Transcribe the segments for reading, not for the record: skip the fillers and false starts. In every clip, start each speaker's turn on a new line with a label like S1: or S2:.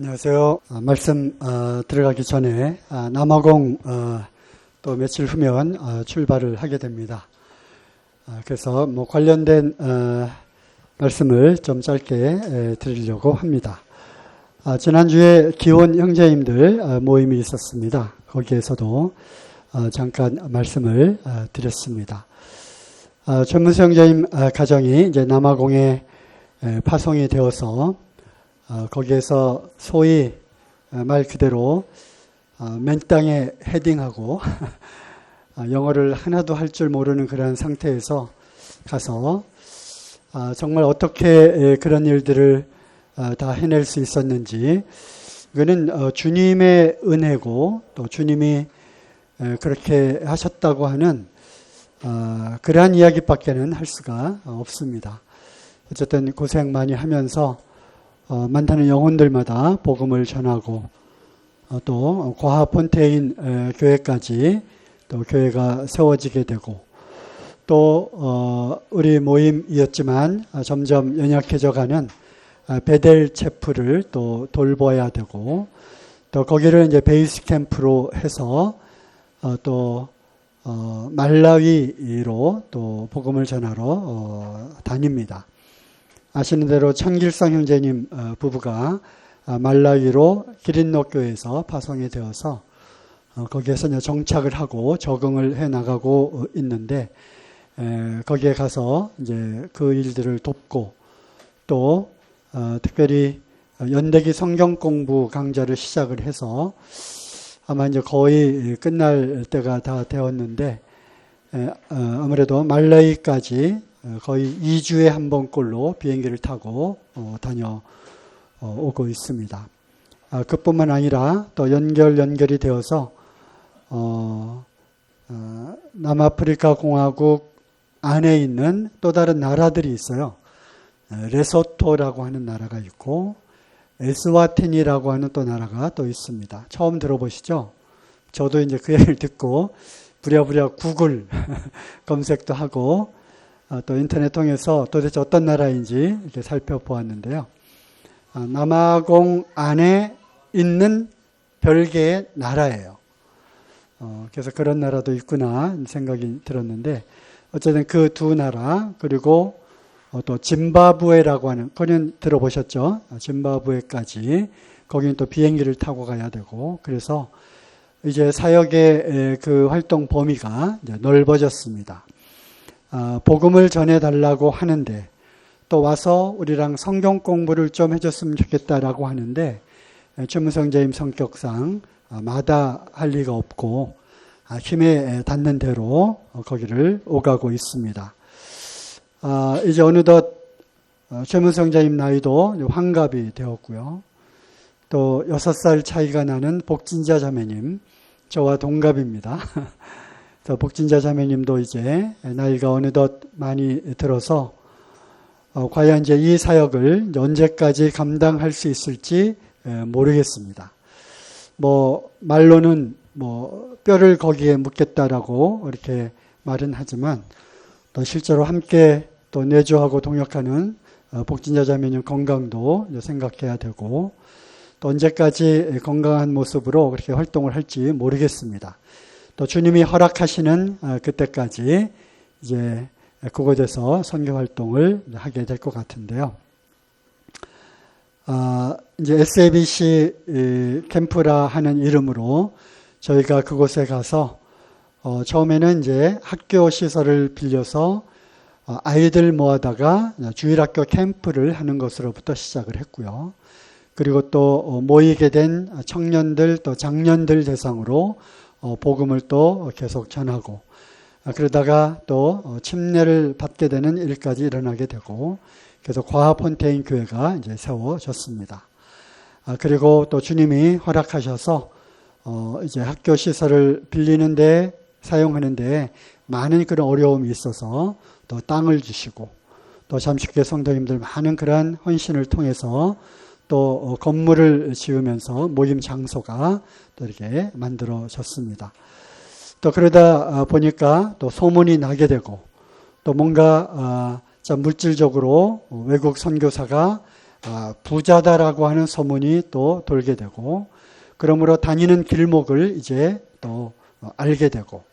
S1: 안녕하세요. 말씀 들어가기 전에 남아공 또 며칠 후면 출발을 하게 됩니다. 그래서 관련된 말씀을 좀 짧게 드리려고 합니다. 지난주에 기원 형제님들 모임이 있었습니다. 거기에서도 잠깐 말씀을 드렸습니다. 전문수 형제님 가정이 이제 남아공에 파송이 되어서 거기에서 소위 말 그대로 맨 땅에 헤딩하고 영어를 하나도 할 줄 모르는 그런 상태에서 가서 정말 어떻게 그런 일들을 다 해낼 수 있었는지, 그거는 주님의 은혜고 또 주님이 그렇게 하셨다고 하는 그러한 이야기밖에는 할 수가 없습니다. 어쨌든 고생 많이 하면서 많다는 영혼들마다 복음을 전하고 또 고하 폰테인 교회까지 또 교회가 세워지게 되고 또 우리 모임이었지만 점점 연약해져가는 베델 체프를 또 돌봐야 되고 또 거기를 이제 베이스 캠프로 해서 또 말라위로 또 복음을 전하러 다닙니다. 아시는 대로 천길성 형제님 부부가 말라위로 기린노 교회에서 파송이 되어서 거기에서 이제 정착을 하고 적응을 해 나가고 있는데, 거기에 가서 이제 그 일들을 돕고 또 특별히 연대기 성경 공부 강좌를 시작을 해서 아마 이제 거의 끝날 때가 다 되었는데, 아무래도 말라위까지 거의 2주에 한 번꼴로 비행기를 타고 다녀오고 있습니다. 그뿐만 아니라 또 연결이 되어서 남아프리카 공화국 안에 있는 또 다른 나라들이 있어요. 레소토라고 하는 나라가 있고 에스와티니라고 하는 또 나라가 또 있습니다. 처음 들어보시죠? 저도 이제 그 얘기를 듣고 부랴부랴 구글 검색도 하고 또 인터넷 통해서 도대체 어떤 나라인지 이렇게 살펴보았는데요. 남아공 안에 있는 별개의 나라예요. 그래서 그런 나라도 있구나 생각이 들었는데, 어쨌든 그 두 나라, 그리고 또 짐바브웨라고 하는, 거기는 들어보셨죠? 짐바브웨까지 거기는 또 비행기를 타고 가야 되고, 그래서 이제 사역의 그 활동 범위가 이제 넓어졌습니다. 복음을 전해달라고 하는데, 또 와서 우리랑 성경 공부를 좀 해줬으면 좋겠다라고 하는데, 최무성재임 성격상 마다할 리가 없고 힘에 닿는 대로 거기를 오가고 있습니다. 이제 어느덧 최무성재임 나이도 환갑이 되었고요. 또 6살 차이가 나는 복진자 자매님, 저와 동갑입니다. 복진자 자매님도 이제 나이가 어느덧 많이 들어서 과연 이제 이 사역을 언제까지 감당할 수 있을지 모르겠습니다. 말로는 뼈를 거기에 묻겠다라고 이렇게 말은 하지만, 또 실제로 함께 또 내조하고 동역하는 복진자 자매님 건강도 생각해야 되고, 또 언제까지 건강한 모습으로 그렇게 활동을 할지 모르겠습니다. 또 주님이 허락하시는 그때까지 이제 그곳에서 선교 활동을 하게 될 것 같은데요. 이제 SABC 캠프라 하는 이름으로 저희가 그곳에 가서 처음에는 이제 학교 시설을 빌려서 아이들 모아다가 주일학교 캠프를 하는 것으로부터 시작을 했고요. 그리고 또 모이게 된 청년들 또 장년들 대상으로 복음을 또 계속 전하고, 그러다가 또 침례를 받게 되는 일까지 일어나게 되고, 그래서 고하 폰테인 교회가 이제 세워졌습니다. 그리고 또 주님이 허락하셔서 이제 학교 시설을 빌리는데 사용하는데 많은 그런 어려움이 있어서 또 땅을 주시고, 또 잠식교회 성도님들 많은 그런 헌신을 통해서 또 건물을 지으면서 모임 장소가 또 이렇게 만들어졌습니다. 또 그러다 보니까 또 소문이 나게 되고, 또 뭔가 물질적으로 외국 선교사가 부자다라고 하는 소문이 또 돌게 되고, 그러므로 다니는 길목을 이제 또 알게 되고,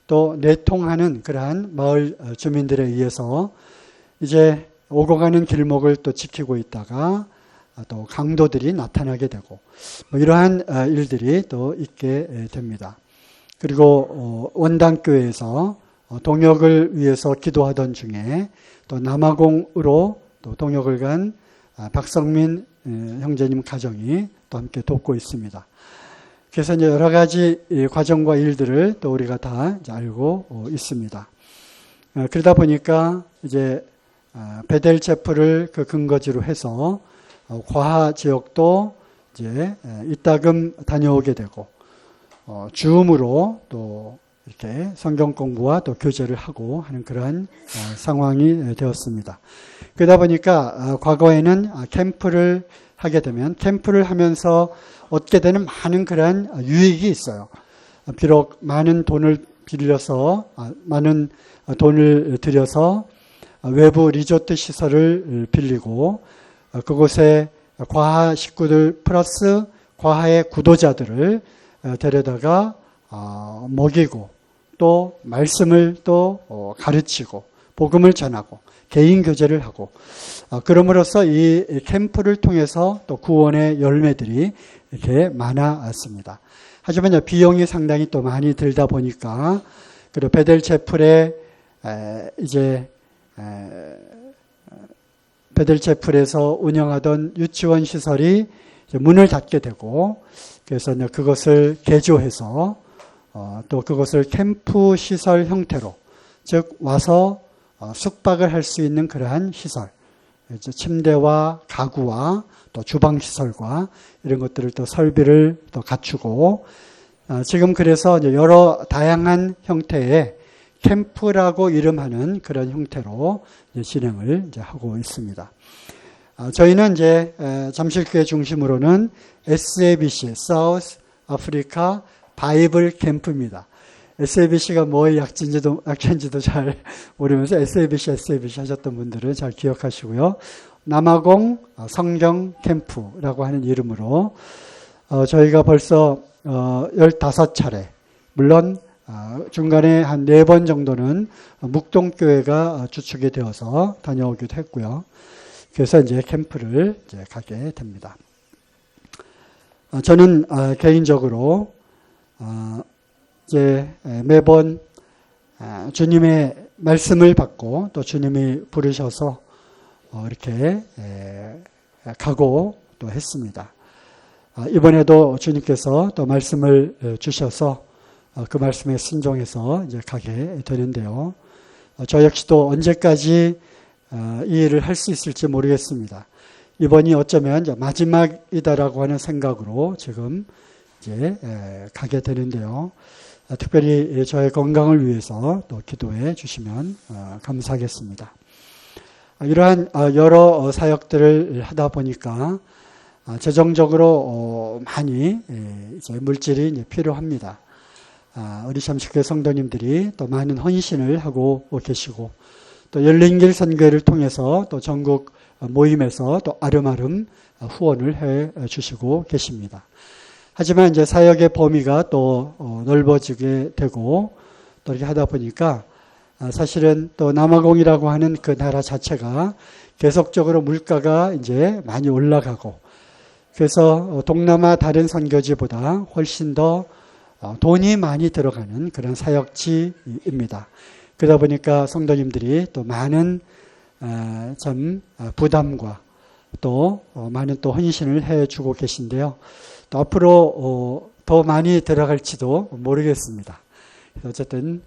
S1: 또 내통하는 그러한 마을 주민들에 의해서 이제 오고 가는 길목을 또 지키고 있다가 또 강도들이 나타나게 되고, 이러한 일들이 또 있게 됩니다. 그리고 원당교회에서 동역을 위해서 기도하던 중에 또 남아공으로 또 동역을 간 박성민 형제님 가정이 또 함께 돕고 있습니다. 그래서 이제 여러 가지 과정과 일들을 또 우리가 다 알고 있습니다. 그러다 보니까 이제 베델 체프를 그 근거지로 해서 과하 지역도 이제 이따금 다녀오게 되고, 줌으로 또 이렇게 성경 공부와 또 교제를 하고 하는 그러한 상황이 되었습니다. 그러다 보니까 과거에는 캠프를 하게 되면 캠프를 하면서 얻게 되는 많은 그러한 유익이 있어요. 비록 많은 돈을 들여서 외부 리조트 시설을 빌리고 그곳에 과하 식구들 플러스 과하의 구도자들을 데려다가 먹이고 또 말씀을 또 가르치고 복음을 전하고 개인 교제를 하고, 그럼으로써 이 캠프를 통해서 또 구원의 열매들이 이렇게 많았습니다. 하지만 비용이 상당히 또 많이 들다 보니까, 그리고 베델 채플에 이제 베델 채플에서 운영하던 유치원 시설이 문을 닫게 되고, 그래서 그것을 개조해서 또 그것을 캠프 시설 형태로, 즉 와서 숙박을 할 수 있는 그러한 시설, 침대와 가구와 또 주방 시설과 이런 것들을 또 설비를 또 갖추고, 지금 그래서 여러 다양한 형태의 캠프라고 이름하는 그런 형태로 진행을 하고 있습니다. 저희는 이제 잠실교회 중심으로는 SABC, South Africa 바이블 캠프입니다. SABC가 뭐의 약자인지도 잘 모르면서 SABC 하셨던 분들은 잘 기억하시고요. 남아공 성경 캠프라고 하는 이름으로 저희가 벌써 15차례, 물론 중간에 한 4번 정도는 묵동교회가 주축이 되어서 다녀오기도 했고요. 그래서 이제 캠프를 이제 가게 됩니다. 저는 개인적으로 이제 매번 주님의 말씀을 받고 또 주님이 부르셔서 이렇게 가고 또 했습니다. 이번에도 주님께서 또 말씀을 주셔서 그 말씀에 순종해서 이제 가게 되는데요. 저 역시도 언제까지 이 일을 할 수 있을지 모르겠습니다. 이번이 어쩌면 이제 마지막이다라고 하는 생각으로 지금 이제 가게 되는데요. 특별히 저의 건강을 위해서 또 기도해 주시면 감사하겠습니다. 이러한 여러 사역들을 하다 보니까 재정적으로 많이 이제 물질이 이제 필요합니다. 우리 잠실교회 성도님들이 또 많은 헌신을 하고 계시고, 또 열린길 선교회를 통해서 또 전국 모임에서 또 아름아름 후원을 해 주시고 계십니다. 하지만 이제 사역의 범위가 또 넓어지게 되고 또 이렇게 하다 보니까 사실은 또 남아공이라고 하는 그 나라 자체가 계속적으로 물가가 이제 많이 올라가고, 그래서 동남아 다른 선교지보다 훨씬 더 돈이 많이 들어가는 그런 사역지입니다. 그러다 보니까 성도님들이 또 많은 참 부담과 또 많은 또 헌신을 해주고 계신데요. 또 앞으로 더 많이 들어갈지도 모르겠습니다. 어쨌든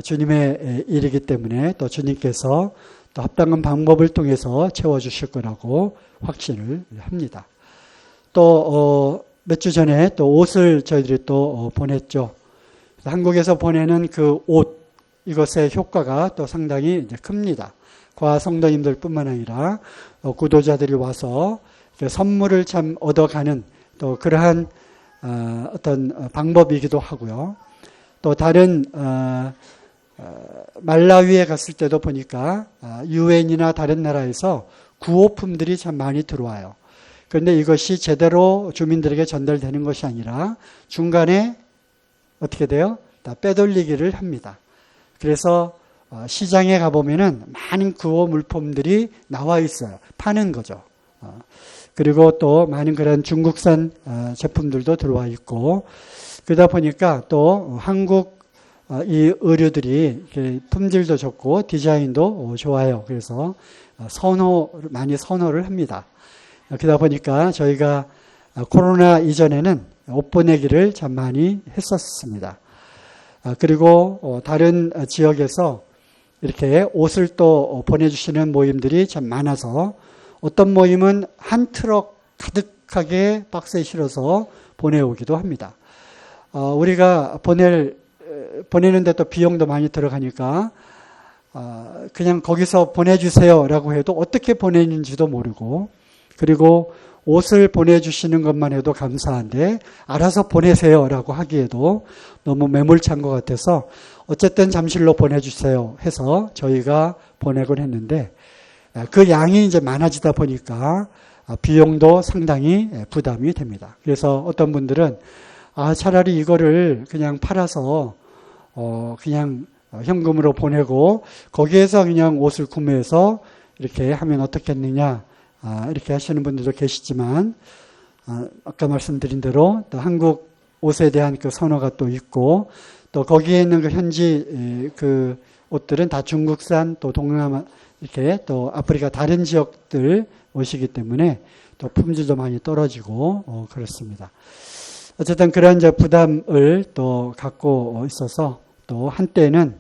S1: 주님의 일이기 때문에 또 주님께서 또 합당한 방법을 통해서 채워주실 거라고 확신을 합니다. 또 몇 주 전에 또 옷을 저희들이 또 보냈죠. 한국에서 보내는 그 옷, 이것의 효과가 또 상당히 이제 큽니다. 과 성도님들 뿐만 아니라 구도자들이 와서 선물을 참 얻어가는 또 그러한 어떤 방법이기도 하고요. 또 다른 말라위에 갔을 때도 보니까 유엔이나 다른 나라에서 구호품들이 참 많이 들어와요. 그런데 이것이 제대로 주민들에게 전달되는 것이 아니라 중간에 어떻게 돼요? 다 빼돌리기를 합니다. 그래서 시장에 가보면은 많은 구호 물품들이 나와 있어요. 파는 거죠. 그리고 또 많은 그런 중국산 제품들도 들어와 있고, 그러다 보니까 또 한국 이 의류들이 품질도 좋고 디자인도 좋아요. 그래서 많이 선호를 합니다. 그러다 보니까 저희가 코로나 이전에는 옷 보내기를 참 많이 했었습니다. 그리고 다른 지역에서 이렇게 옷을 또 보내주시는 모임들이 참 많아서 어떤 모임은 한 트럭 가득하게 박스에 실어서 보내오기도 합니다. 우리가 보내는데 또 비용도 많이 들어가니까 그냥 거기서 보내주세요라고 해도 어떻게 보내는지도 모르고, 그리고 옷을 보내주시는 것만 해도 감사한데 알아서 보내세요라고 하기에도 너무 매몰찬 것 같아서 어쨌든 잠실로 보내주세요 해서 저희가 보내곤 했는데, 그 양이 이제 많아지다 보니까 비용도 상당히 부담이 됩니다. 그래서 어떤 분들은 차라리 이거를 그냥 팔아서 그냥 현금으로 보내고 거기에서 그냥 옷을 구매해서 이렇게 하면 어떻겠느냐, 이렇게 하시는 분들도 계시지만, 아까 말씀드린 대로 또 한국 옷에 대한 그 선호가 또 있고, 또 거기에 있는 그 현지 그 옷들은 다 중국산, 또 동남아, 이렇게 또 아프리카 다른 지역들 옷이기 때문에 또 품질도 많이 떨어지고 그렇습니다. 어쨌든 그런 이제 부담을 또 갖고 있어서, 또 한때는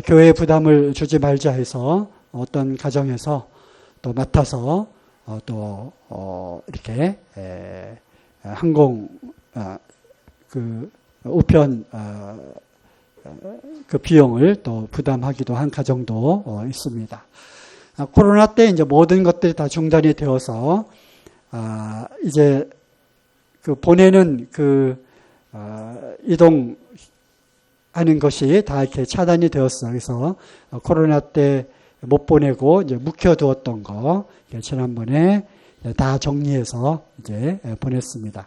S1: 교회에 부담을 주지 말자 해서 어떤 가정에서 또 맡아서 또 이렇게 항공 그 우편 그 비용을 또 부담하기도 한 가정도 있습니다. 코로나 때 이제 모든 것들이 다 중단이 되어서 이제 그 보내는 그 이동하는 것이 다 이렇게 차단이 되었어요. 그래서 코로나 때 못 보내고 이제 묵혀두었던 거 지난번에 다 정리해서 이제 보냈습니다.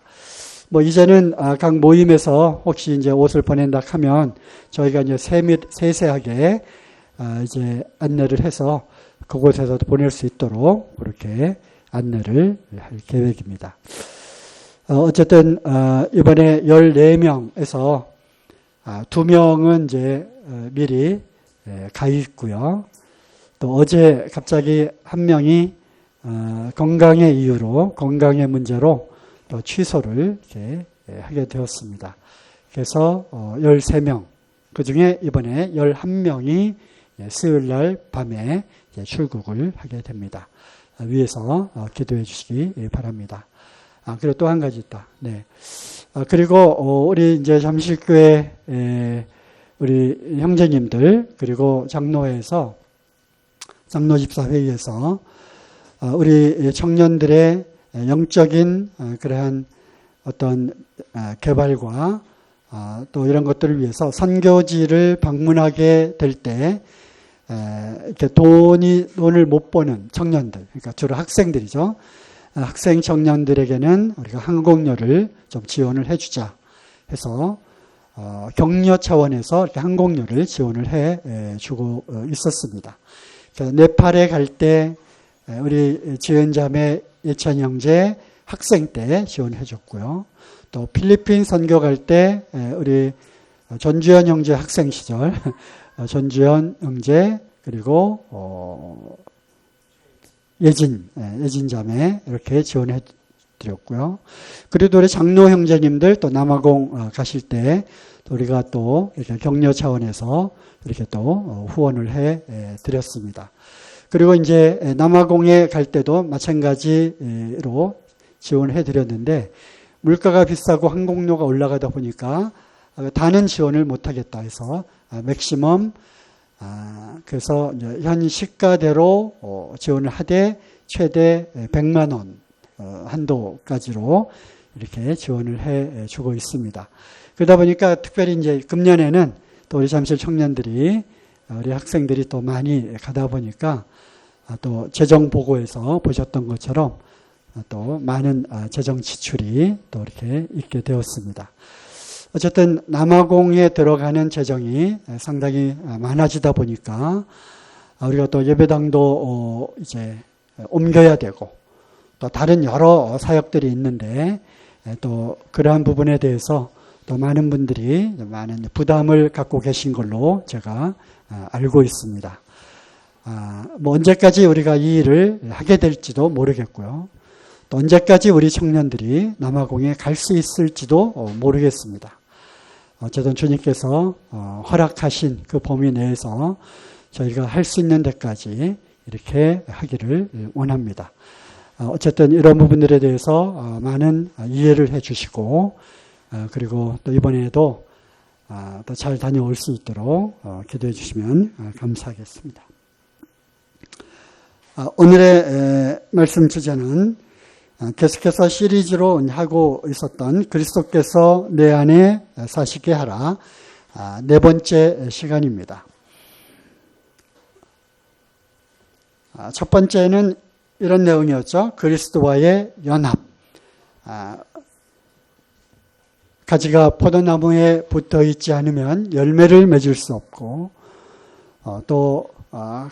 S1: 뭐 이제는 각 모임에서 혹시 이제 옷을 보낸다 하면 저희가 이제 세세하게 이제 안내를 해서 그곳에서도 보낼 수 있도록 그렇게 안내를 할 계획입니다. 어쨌든 이번에 14명에서 2명은 이제 미리 가 있고요. 또 어제 갑자기 한 명이 건강의 이유로, 건강의 문제로 또 취소를 이렇게 하게 되었습니다. 그래서 13명, 그 중에 이번에 11명이 수요일 날 밤에 출국을 하게 됩니다. 위에서 기도해 주시기 바랍니다. 그리고 또 한 가지 있다. 네. 그리고 우리 이제 잠실교회 우리 형제님들, 그리고 장로회에서, 장로집사회의에서 우리 청년들의 영적인 그러한 어떤 개발과 또 이런 것들을 위해서 선교지를 방문하게 될 때 이렇게 돈을 못 버는 청년들, 그러니까 주로 학생들이죠. 학생 청년들에게는 우리가 항공료를 좀 지원을 해주자 해서 격려 차원에서 이렇게 항공료를 지원을 해주고 있었습니다. 네팔에 갈 때 우리 지은자매 예찬 형제 학생 때 지원해 줬고요. 또 필리핀 선교 갈 때 우리 전주현 형제 학생 시절 전주현 형제, 그리고 예진 자매 이렇게 지원해 드렸고요. 그리고 우리 장로 형제님들 또 남아공 가실 때 우리가 또 이렇게 격려 차원에서 이렇게 또 후원을 해 드렸습니다. 그리고 이제 남아공에 갈 때도 마찬가지로 지원해 드렸는데, 물가가 비싸고 항공료가 올라가다 보니까 다는 지원을 못 하겠다 해서 맥시멈, 그래서 현 시가대로 지원을 하되 최대 100만 원 한도까지로 이렇게 지원을 해 주고 있습니다. 그러다 보니까 특별히 이제 금년에는 또 우리 잠실 청년들이, 우리 학생들이 또 많이 가다 보니까 또 재정 보고에서 보셨던 것처럼 또 많은 재정 지출이 또 이렇게 있게 되었습니다. 어쨌든 남아공에 들어가는 재정이 상당히 많아지다 보니까 우리가 또 예배당도 이제 옮겨야 되고 또 다른 여러 사역들이 있는데 또 그러한 부분에 대해서 또 많은 분들이 많은 부담을 갖고 계신 걸로 제가 알고 있습니다. 뭐 언제까지 우리가 이 일을 하게 될지도 모르겠고요. 또 언제까지 우리 청년들이 남아공에 갈 수 있을지도 모르겠습니다. 어쨌든 주님께서 허락하신 그 범위 내에서 저희가 할 수 있는 데까지 이렇게 하기를 원합니다. 어쨌든 이런 부분들에 대해서 많은 이해를 해주시고 그리고 또 이번에도 더 잘 다녀올 수 있도록 기도해 주시면 감사하겠습니다. 오늘의 말씀 주제는 계속해서 시리즈로 하고 있었던 그리스도께서 내 안에 사시게 하라 네 번째 시간입니다. 첫 번째는 이런 내용이었죠. 그리스도와의 연합. 가지가 포도나무에 붙어 있지 않으면 열매를 맺을 수 없고 또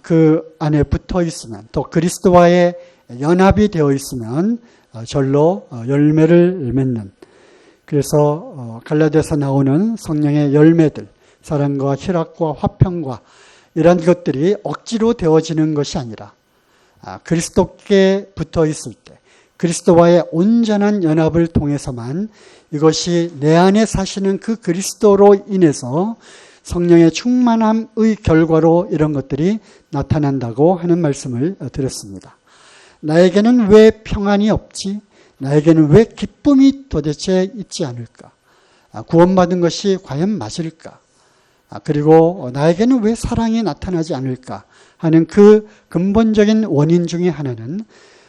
S1: 그 안에 붙어 있으면 또 그리스도와의 연합이 되어 있으면 절로 열매를 맺는 그래서 갈라디아서 나오는 성령의 열매들 사랑과 희락과 화평과 이런 것들이 억지로 되어지는 것이 아니라 그리스도께 붙어 있을 때 그리스도와의 온전한 연합을 통해서만 이것이 내 안에 사시는 그 그리스도로 인해서 성령의 충만함의 결과로 이런 것들이 나타난다고 하는 말씀을 드렸습니다. 나에게는 왜 평안이 없지? 나에게는 왜 기쁨이 도대체 있지 않을까? 구원받은 것이 과연 맞을까? 그리고 나에게는 왜 사랑이 나타나지 않을까? 하는 그 근본적인 원인 중에 하나는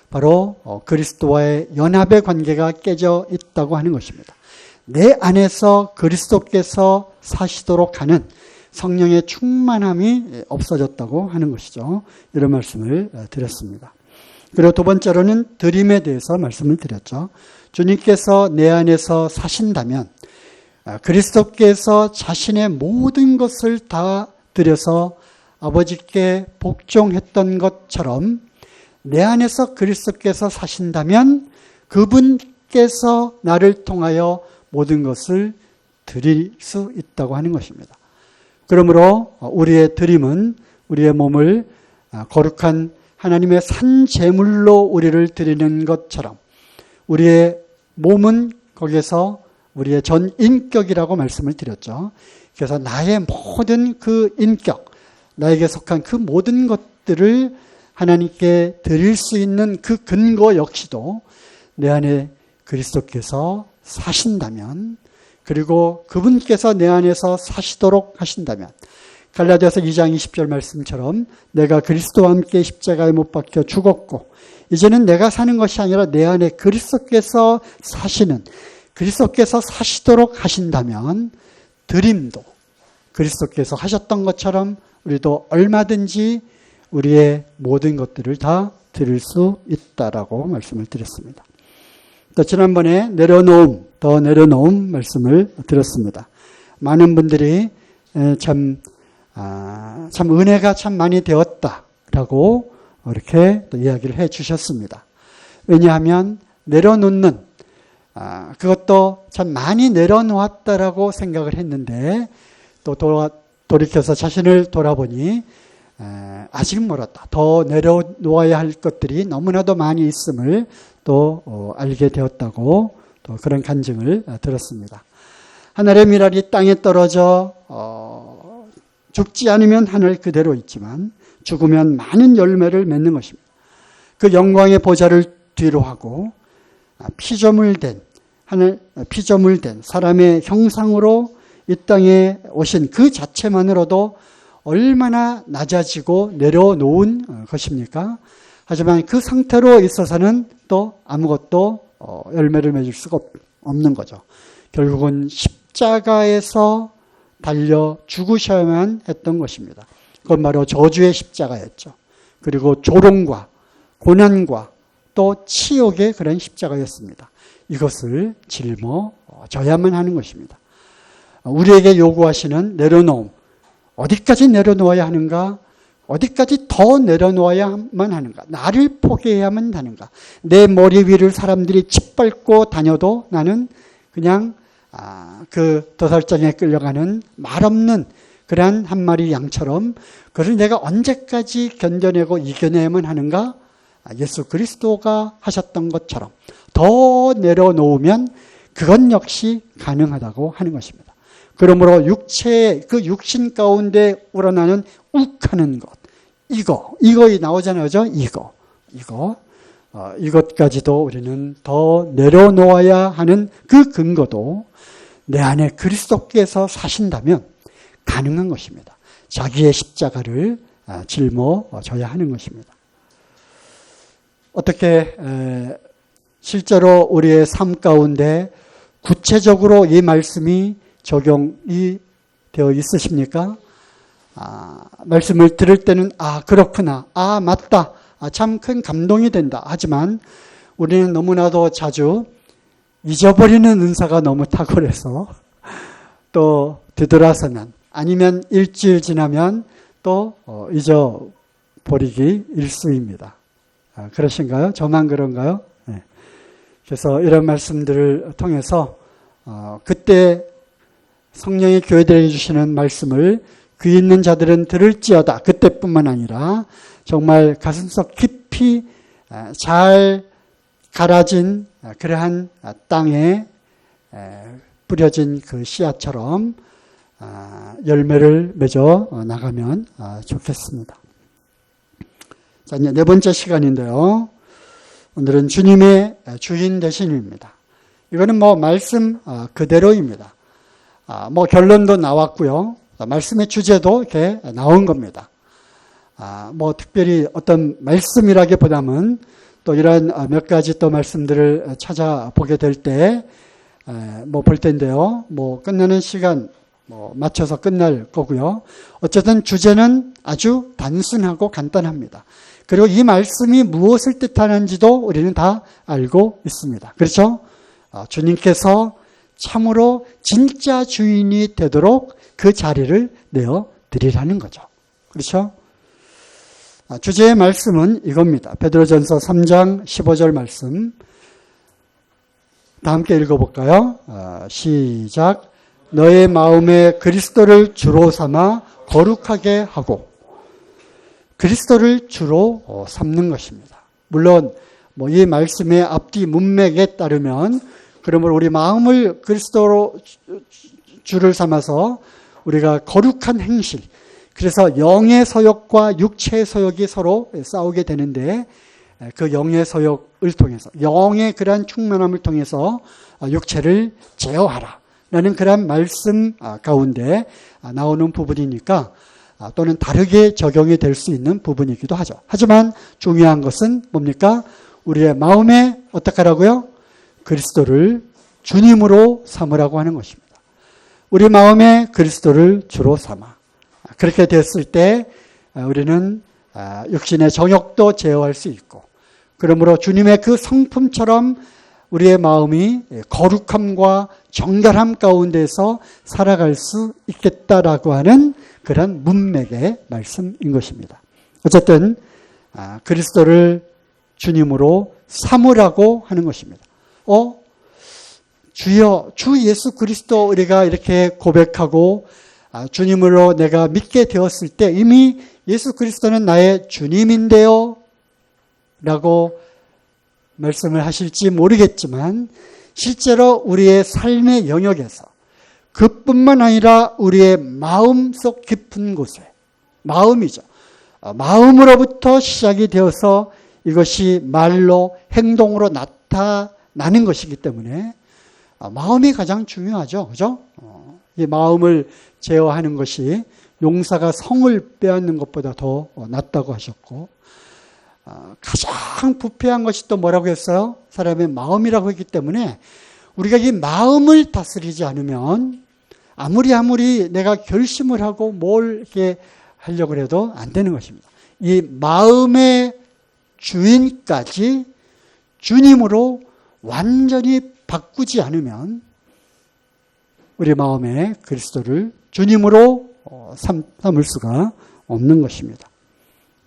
S1: 바로 그리스도와의 연합의 관계가 깨져 있다고 하는 것입니다. 내 안에서 그리스도께서 사시도록 하는 성령의 충만함이 없어졌다고 하는 것이죠. 이런 말씀을 드렸습니다. 그리고 두 번째로는 드림에 대해서 말씀을 드렸죠. 주님께서 내 안에서 사신다면 그리스도께서 자신의 모든 것을 다 드려서 아버지께 복종했던 것처럼 내 안에서 그리스도께서 사신다면 그분께서 나를 통하여 모든 것을 드릴 수 있다고 하는 것입니다. 그러므로 우리의 드림은 우리의 몸을 거룩한 하나님의 산 제물로 우리를 드리는 것처럼 우리의 몸은 거기에서 우리의 전 인격이라고 말씀을 드렸죠. 그래서 나의 모든 그 인격, 나에게 속한 그 모든 것들을 하나님께 드릴 수 있는 그 근거 역시도 내 안에 그리스도께서 사신다면 그리고 그분께서 내 안에서 사시도록 하신다면 갈라디아서 2장 20절 말씀처럼 내가 그리스도와 함께 십자가에 못 박혀 죽었고 이제는 내가 사는 것이 아니라 내 안에 그리스도께서 사시는 그리스도께서 사시도록 하신다면 드림도 그리스도께서 하셨던 것처럼 우리도 얼마든지 우리의 모든 것들을 다 드릴 수 있다라고 말씀을 드렸습니다. 또 지난번에 더 내려놓음 말씀을 드렸습니다. 많은 분들이 참 은혜가 참 많이 되었다라고 이렇게 또 이야기를 해 주셨습니다. 왜냐하면 내려놓는 그것도 참 많이 내려놓았다라고 생각을 했는데 또 돌이켜서 자신을 돌아보니 아직 멀었다. 더 내려놓아야 할 것들이 너무나도 많이 있음을 또 알게 되었다고 또 그런 간증을 들었습니다. 하늘의 미랄이 땅에 떨어져 죽지 않으면 하늘 그대로 있지만 죽으면 많은 열매를 맺는 것입니다. 그 영광의 보좌를 뒤로 하고 피조물된 사람의 형상으로 이 땅에 오신 그 자체만으로도 얼마나 낮아지고 내려놓은 것입니까? 하지만 그 상태로 있어서는 또 아무것도 열매를 맺을 수가 없는 거죠. 결국은 십자가에서 달려 죽으셔야만 했던 것입니다. 그건 바로 저주의 십자가였죠. 그리고 조롱과 고난과 또 치욕의 그런 십자가였습니다. 이것을 짊어져야만 하는 것입니다. 우리에게 요구하시는 내려놓음, 어디까지 내려놓아야 하는가? 어디까지 더 내려놓아야만 하는가? 나를 포기해야만 하는가? 내 머리 위를 사람들이 짓밟고 다녀도 나는 그냥 그 도살장에 끌려가는 말없는 그러한 한 마리 양처럼 그를 내가 언제까지 견뎌내고 이겨내야만 하는가? 예수 그리스도가 하셨던 것처럼 더 내려놓으면 그것 역시 가능하다고 하는 것입니다. 그러므로 그 육신 가운데 우러나는 욱하는 것, 이거 나오잖아요. 이것까지도 우리는 더 내려놓아야 하는 그 근거도 내 안에 그리스도께서 사신다면 가능한 것입니다. 자기의 십자가를 짊어져야 하는 것입니다. 어떻게 실제로 우리의 삶 가운데 구체적으로 이 말씀이 적용이 되어 있으십니까? 말씀을 들을 때는 그렇구나, 맞다, 참 큰 감동이 된다. 하지만 우리는 너무나도 자주 잊어버리는 은사가 너무 탁월해서 또 되돌아서면 아니면 일주일 지나면 또 잊어버리기 일쑤입니다. 그러신가요? 저만 그런가요? 네. 그래서 이런 말씀들을 통해서 그때 성령이 교회들에게 주시는 말씀을 귀 있는 자들은 들을지어다. 그때뿐만 아니라 정말 가슴속 깊이 잘 갈아진 그러한 땅에 뿌려진 그 씨앗처럼 열매를 맺어 나가면 좋겠습니다. 자, 이제 네 번째 시간인데요. 오늘은 주님의 주인 되심입니다. 이거는 말씀 그대로입니다. 결론도 나왔고요. 말씀의 주제도 이렇게 나온 겁니다. 특별히 어떤 말씀이라기보다는 또 이런 몇 가지 또 말씀들을 찾아보게 될 때, 볼 텐데요. 끝나는 시간, 맞춰서 끝날 거고요. 어쨌든 주제는 아주 단순하고 간단합니다. 그리고 이 말씀이 무엇을 뜻하는지도 우리는 다 알고 있습니다. 그렇죠? 주님께서 참으로 진짜 주인이 되도록 그 자리를 내어 드리라는 거죠. 그렇죠? 주제의 말씀은 이겁니다. 베드로전서 3장 15절 말씀. 다 함께 읽어볼까요? 시작. 너의 마음에 그리스도를 주로 삼아 거룩하게 하고. 그리스도를 주로 삼는 것입니다. 물론 이 말씀의 앞뒤 문맥에 따르면 그러므로 우리 마음을 그리스도로 주를 삼아서 우리가 거룩한 행실, 그래서 영의 서욕과 육체의 서욕이 서로 싸우게 되는데 그 영의 서욕을 통해서 영의 그러한 충만함을 통해서 육체를 제어하라 라는 그러한 말씀 가운데 나오는 부분이니까 또는 다르게 적용이 될 수 있는 부분이기도 하죠. 하지만 중요한 것은 뭡니까? 우리의 마음에 어떻게 하라고요? 그리스도를 주님으로 삼으라고 하는 것입니다. 우리 마음에 그리스도를 주로 삼아. 그렇게 됐을 때 우리는 육신의 정욕도 제어할 수 있고, 그러므로 주님의 그 성품처럼 우리의 마음이 거룩함과 정결함 가운데서 살아갈 수 있겠다라고 하는 그런 문맥의 말씀인 것입니다. 어쨌든 그리스도를 주님으로 삼으라고 하는 것입니다. 주여, 주 예수 그리스도 우리가 이렇게 고백하고 주님으로 내가 믿게 되었을 때 이미 예수 그리스도는 나의 주님인데요 라고 말씀을 하실지 모르겠지만 실제로 우리의 삶의 영역에서 그뿐만 아니라 우리의 마음속 깊은 곳에, 마음이죠. 마음으로부터 시작이 되어서 이것이 말로 행동으로 나타나는 것이기 때문에 마음이 가장 중요하죠. 그죠? 이 마음을 제어하는 것이 용사가 성을 빼앗는 것보다 더 낫다고 하셨고, 가장 부패한 것이 또 뭐라고 했어요? 사람의 마음이라고 했기 때문에 우리가 이 마음을 다스리지 않으면 아무리 내가 결심을 하고 뭘 이렇게 하려고 해도 안 되는 것입니다. 이 마음의 주인까지 주님으로 완전히 바꾸지 않으면 우리 마음에 그리스도를 주님으로 삼을 수가 없는 것입니다.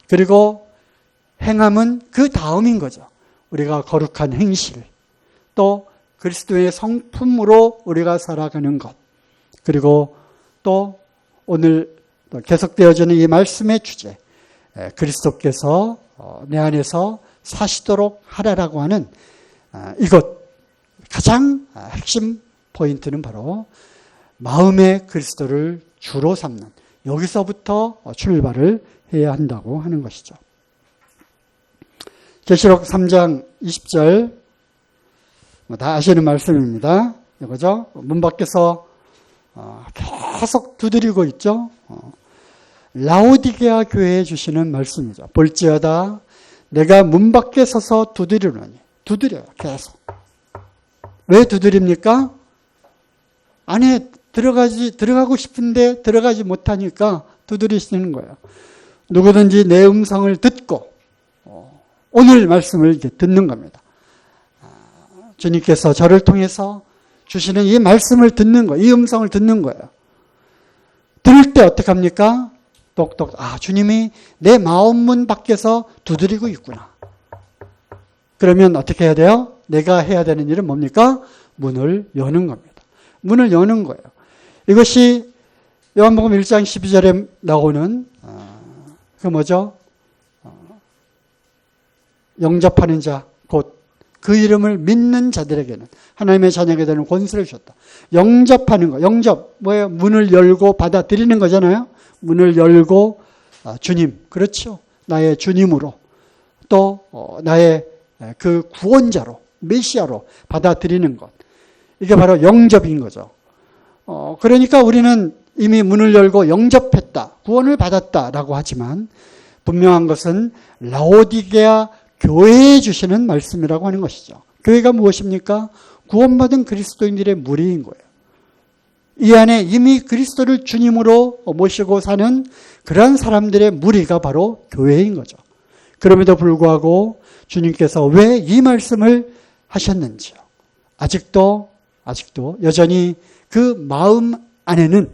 S1: 그리고 행함은 그 다음인 거죠. 우리가 거룩한 행실, 또 그리스도의 성품으로 우리가 살아가는 것, 그리고 또 오늘 계속되어지는 이 말씀의 주제, 그리스도께서 내 안에서 사시도록 하라라고 하는 이것, 가장 핵심 포인트는 바로 마음의 그리스도를 주로 삼는, 여기서부터 출발을 해야 한다고 하는 것이죠. 계시록 3장 20절, 다 아시는 말씀입니다. 이거죠. 문 밖에서 계속 두드리고 있죠. 라오디게아 교회에 주시는 말씀이죠. 볼지어다 내가 문 밖에 서서 두드리노니. 두드려요. 계속. 왜 두드립니까? 안에 들어가고 싶은데 들어가지 못하니까 두드리시는 거예요. 누구든지 내 음성을 듣고 오늘 말씀을 이렇게 듣는 겁니다. 주님께서 저를 통해서 주시는 이 말씀을 듣는 거예요. 이 음성을 듣는 거예요. 들을 때 어떻게 합니까? 똑똑. 주님이 내 마음 문 밖에서 두드리고 있구나. 그러면 어떻게 해야 돼요? 내가 해야 되는 일은 뭡니까? 문을 여는 겁니다. 문을 여는 거예요. 이것이 요한복음 1장 12절에 나오는 그 뭐죠? 영접하는 자, 곧 그 이름을 믿는 자들에게는 하나님의 자녀가 되는 권세를 주셨다. 영접하는 거. 영접 뭐예요? 문을 열고 받아들이는 거잖아요. 문을 열고 주님, 그렇죠. 나의 주님으로, 또 나의 그 구원자로, 메시아로 받아들이는 것. 이게 바로 영접인 거죠. 그러니까 우리는 이미 문을 열고 영접했다, 구원을 받았다라고 하지만 분명한 것은 라오디게아 교회에 주시는 말씀이라고 하는 것이죠. 교회가 무엇입니까? 구원받은 그리스도인들의 무리인 거예요. 이 안에 이미 그리스도를 주님으로 모시고 사는 그런 사람들의 무리가 바로 교회인 거죠. 그럼에도 불구하고 주님께서 왜 이 말씀을 하셨는지요. 아직도 여전히 그 마음 안에는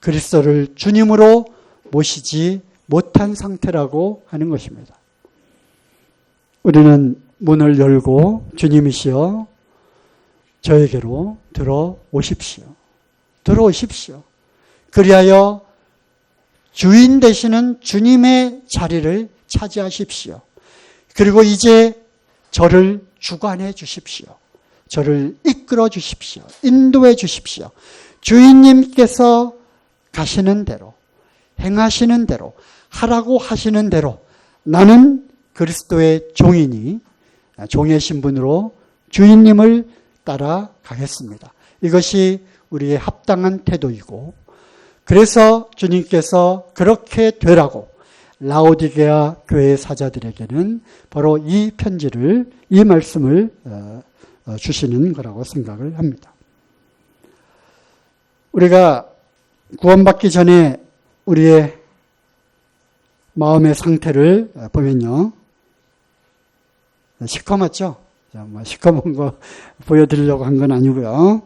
S1: 그리스도를 주님으로 모시지 못한 상태라고 하는 것입니다. 우리는 문을 열고 주님이시여 저에게로 들어오십시오. 들어오십시오. 그리하여 주인 되시는 주님의 자리를 차지하십시오. 그리고 이제 저를 주관해 주십시오. 저를 이끌어 주십시오. 인도해 주십시오. 주인님께서 가시는 대로, 행하시는 대로, 하라고 하시는 대로 나는 그리스도의 종이니 종의 신분으로 주인님을 따라가겠습니다. 이것이 우리의 합당한 태도이고, 그래서 주님께서 그렇게 되라고 라오디게아 교회 사자들에게는 바로 이 편지를, 이 말씀을 주시는 거라고 생각을 합니다. 우리가 구원받기 전에 우리의 마음의 상태를 보면요, 시커멓죠? 시커먼 거 보여드리려고 한 건 아니고요.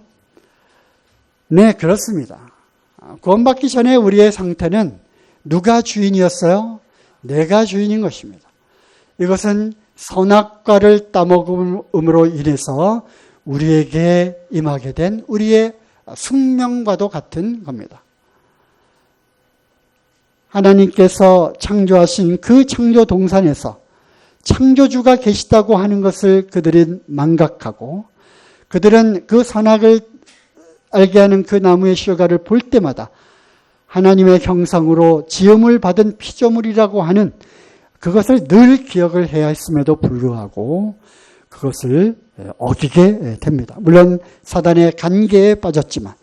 S1: 네, 그렇습니다. 구원받기 전에 우리의 상태는 누가 주인이었어요? 내가 주인인 것입니다. 이것은 선악과를 따먹음으로 인해서 우리에게 임하게 된 우리의 숙명과도 같은 겁니다. 하나님께서 창조하신 그 창조 동산에서 창조주가 계시다고 하는 것을 그들은 망각하고, 그들은 그 선악을 알게 하는 그 나무의 실과를 볼 때마다 하나님의 형상으로 지음을 받은 피조물이라고 하는 그것을 늘 기억을 해야 했음에도 불구하고 그것을 어기게 됩니다. 물론 사단의 간계에 빠졌지만,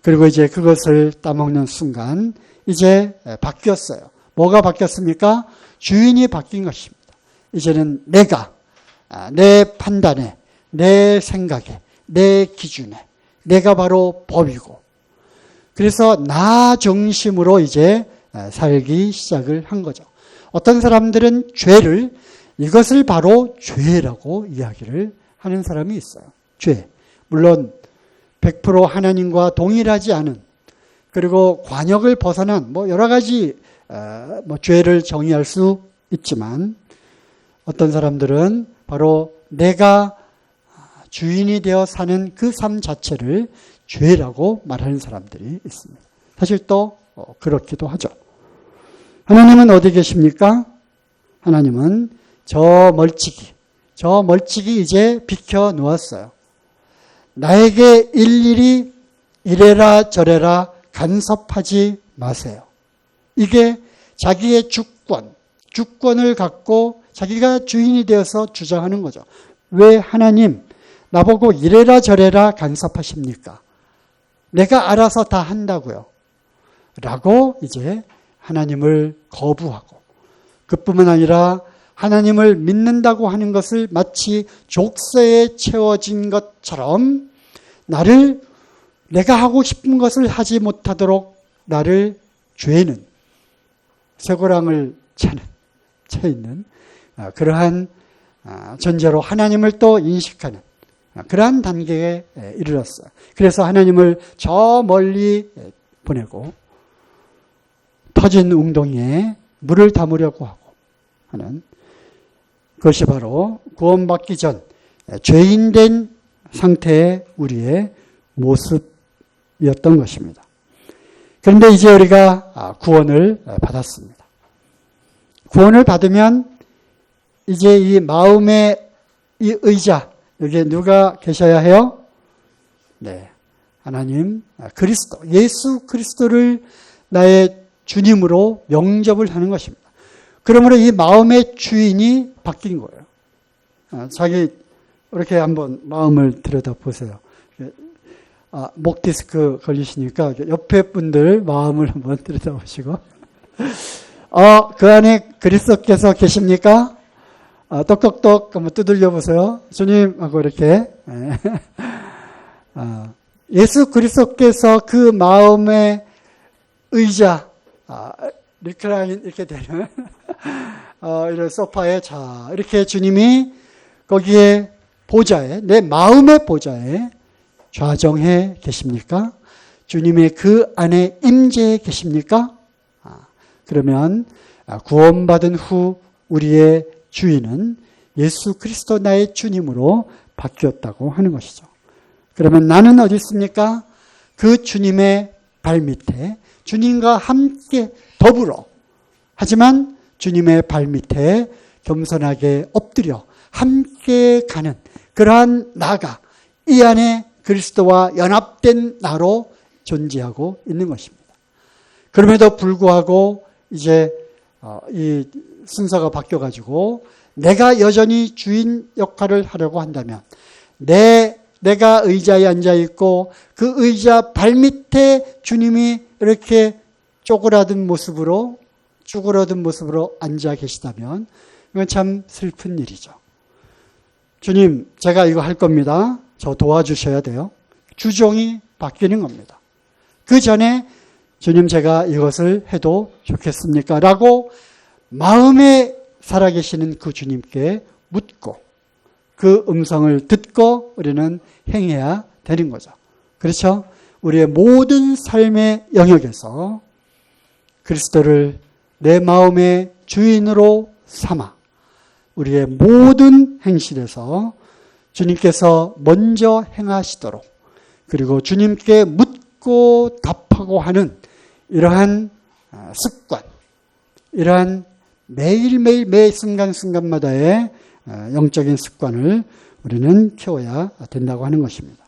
S1: 그리고 이제 그것을 따먹는 순간 이제 바뀌었어요. 뭐가 바뀌었습니까? 주인이 바뀐 것입니다. 이제는 내가 내 판단에, 내 생각에, 내 기준에 내가 바로 법이고, 그래서 나 중심으로 이제 살기 시작을 한 거죠. 어떤 사람들은 죄를 이것을 바로 죄라고 이야기를 하는 사람이 있어요. 죄. 물론 100% 하나님과 동일하지 않은 그리고 관역을 벗어난 여러 가지 죄를 정의할 수 있지만 어떤 사람들은 바로 내가 주인이 되어 사는 그 삶 자체를 죄라고 말하는 사람들이 있습니다. 사실 또 그렇기도 하죠. 하나님은 어디 계십니까? 하나님은 저 멀찍이 이제 비켜 놓았어요. 나에게 일일이 이래라 저래라 간섭하지 마세요. 이게 자기의 주권을 갖고 자기가 주인이 되어서 주장하는 거죠. 왜 하나님 나보고 이래라 저래라 간섭하십니까? 내가 알아서 다 한다고요. 라고 이제 하나님을 거부하고 그뿐만 아니라 하나님을 믿는다고 하는 것을 마치 족쇄에 채워진 것처럼 내가 하고 싶은 것을 하지 못하도록 나를 죄는 쇠고랑을 차 있는 그러한 존재로 하나님을 또 인식하는 그러한 단계에 이르렀어요. 그래서 하나님을 저 멀리 보내고 터진 웅덩이에 물을 담으려고 하고 하는 그것이 바로 구원받기 전 죄인된 상태의 우리의 모습이었던 것입니다. 그런데 이제 우리가 구원을 받았습니다. 구원을 받으면 이제 이 마음의 이 의자, 여기에 누가 계셔야 해요? 네, 하나님, 그리스도, 예수 그리스도를 나의 주님으로 영접을 하는 것입니다. 그러므로 이 마음의 주인이 바뀐 거예요. 자기 이렇게 한번 마음을 들여다보세요. 목 디스크 걸리시니까 옆에 분들 마음을 한번 들여다보시고 그 안에 그리스도께서 계십니까? 똑똑똑 한번 두들겨 보세요. 주님하고 이렇게 예수 그리스도께서 그 마음의 의자 리클라인 이렇게 되는 이런 소파에 이렇게 주님이 거기에 보좌에 내 마음의 보좌에 좌정해 계십니까? 주님의 그 안에 임재해 계십니까? 그러면 구원받은 후 우리의 주인은 예수 그리스도 나의 주님으로 바뀌었다고 하는 것이죠. 그러면 나는 어디 있습니까? 그 주님의 발밑에 주님과 함께 더불어 하지만 주님의 발밑에 겸손하게 엎드려 함께 가는 그러한 나가 이 안에 그리스도와 연합된 나로 존재하고 있는 것입니다. 그럼에도 불구하고 이제 이 순서가 바뀌어가지고 내가 여전히 주인 역할을 하려고 한다면 내가 의자에 앉아있고 그 의자 발밑에 주님이 이렇게 쪼그라든 모습으로 앉아 계시다면 이건 참 슬픈 일이죠. 주님, 제가 이거 할 겁니다. 저 도와주셔야 돼요. 주종이 바뀌는 겁니다. 그 전에 주님 제가 이것을 해도 좋겠습니까? 라고 마음에 살아계시는 그 주님께 묻고 그 음성을 듣고 우리는 행해야 되는 거죠. 그렇죠? 우리의 모든 삶의 영역에서 그리스도를 내 마음의 주인으로 삼아 우리의 모든 행실에서 주님께서 먼저 행하시도록 그리고 주님께 묻고 답하고 하는 이러한 습관, 이러한 매일매일 매 순간순간마다의 영적인 습관을 우리는 키워야 된다고 하는 것입니다.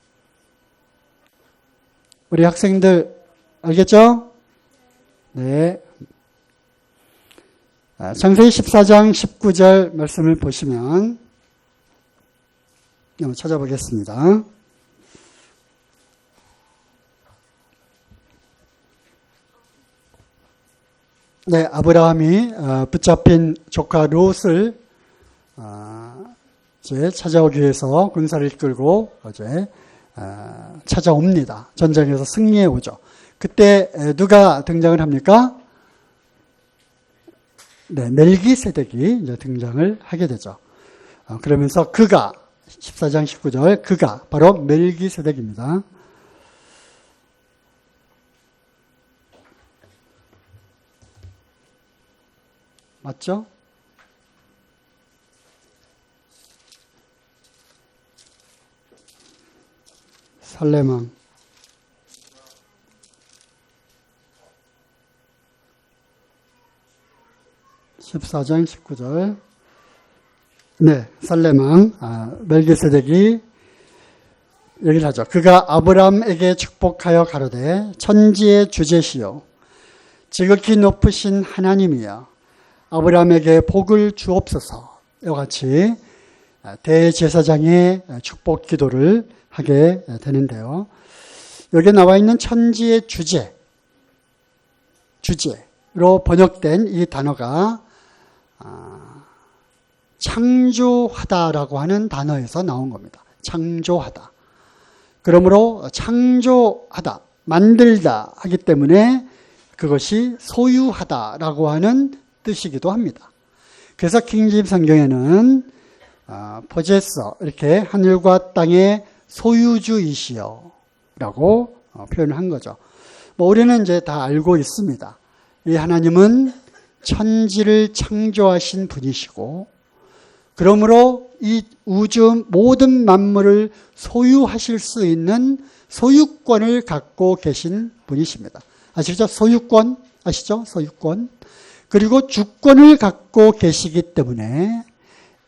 S1: 우리 학생들 알겠죠? 네. 창세기 14장 19절 말씀을 보시면 한번 찾아보겠습니다. 네, 아브라함이 붙잡힌 조카 롯을 이제 찾아오기 위해서 군사를 이끌고 이제 찾아옵니다. 전쟁에서 승리해 오죠. 그때 누가 등장을 합니까? 멜기세덱이 이제 등장을 하게 되죠. 그러면서 그가 14장 19절 그가 바로 멜기세덱입니다. 맞죠? 살레망 14장 19절 살레망 멜기세덱이 얘기를 하죠. 그가 아브라함에게 축복하여 가로되 천지의 주제시요 지극히 높으신 하나님이여 아브라함에게 복을 주옵소서. 이와 같이 대제사장의 축복 기도를 하게 되는데요. 여기에 나와 있는 천지의 주제로 번역된 이 단어가 창조하다라고 하는 단어에서 나온 겁니다. 창조하다. 그러므로 창조하다, 만들다 하기 때문에 그것이 소유하다라고 하는 뜻이기도 합니다. 그래서 킹제임스 성경에는 possessor 이렇게 하늘과 땅의 소유주이시여 라고 표현을 한 거죠. 우리는 이제 다 알고 있습니다. 이 하나님은 천지를 창조하신 분이시고 그러므로 이 우주 모든 만물을 소유하실 수 있는 소유권을 갖고 계신 분이십니다. 아시죠? 소유권 아시죠? 소유권. 그리고 주권을 갖고 계시기 때문에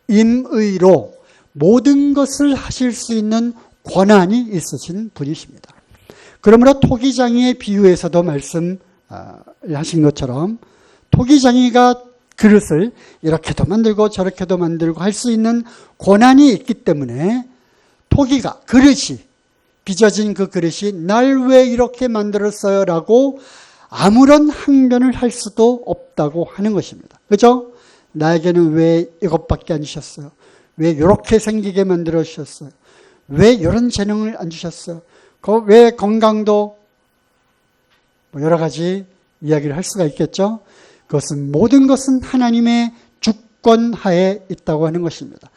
S1: 임의로 모든 것을 하실 수 있는 권한이 있으신 분이십니다. 그러므로 토기장이의 비유에서도 말씀하신 것처럼 토기장이가 그릇을 이렇게도 만들고 저렇게도 만들고 할 수 있는 권한이 있기 때문에 토기가 그릇이 빚어진 그 그릇이 날 왜 이렇게 만들었어요? 라고 아무런 항변을 할 수도 없다고 하는 것입니다. 그죠? 나에게는 왜 이것밖에 안 주셨어요? 왜 이렇게 생기게 만들어 주셨어요? 왜 이런 재능을 안 주셨어요? 왜 건강도 여러 가지 이야기를 할 수가 있겠죠? 그것은 모든 것은 하나님의 주권 하에 있다고 하는 것입니다.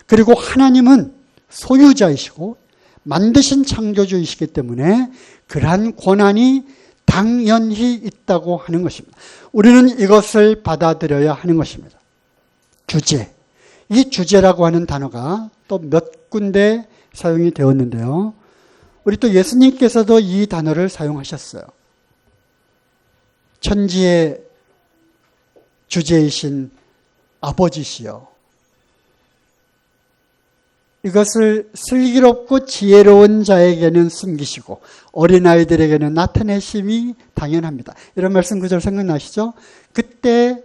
S1: 그리고 하나님은 소유자이시고 만드신 창조주이시기 때문에 그러한 권한이 당연히 있다고 하는 것입니다. 우리는 이것을 받아들여야 하는 것입니다. 주제. 이 주제라고 하는 단어가 또 몇 군데 사용이 되었는데요. 우리 또 예수님께서도 이 단어를 사용하셨어요. 천지의 주제이신 아버지시여. 이것을 슬기롭고 지혜로운 자에게는 숨기시고 어린아이들에게는 나타내심이 당연합니다. 이런 말씀 구절 생각나시죠? 그때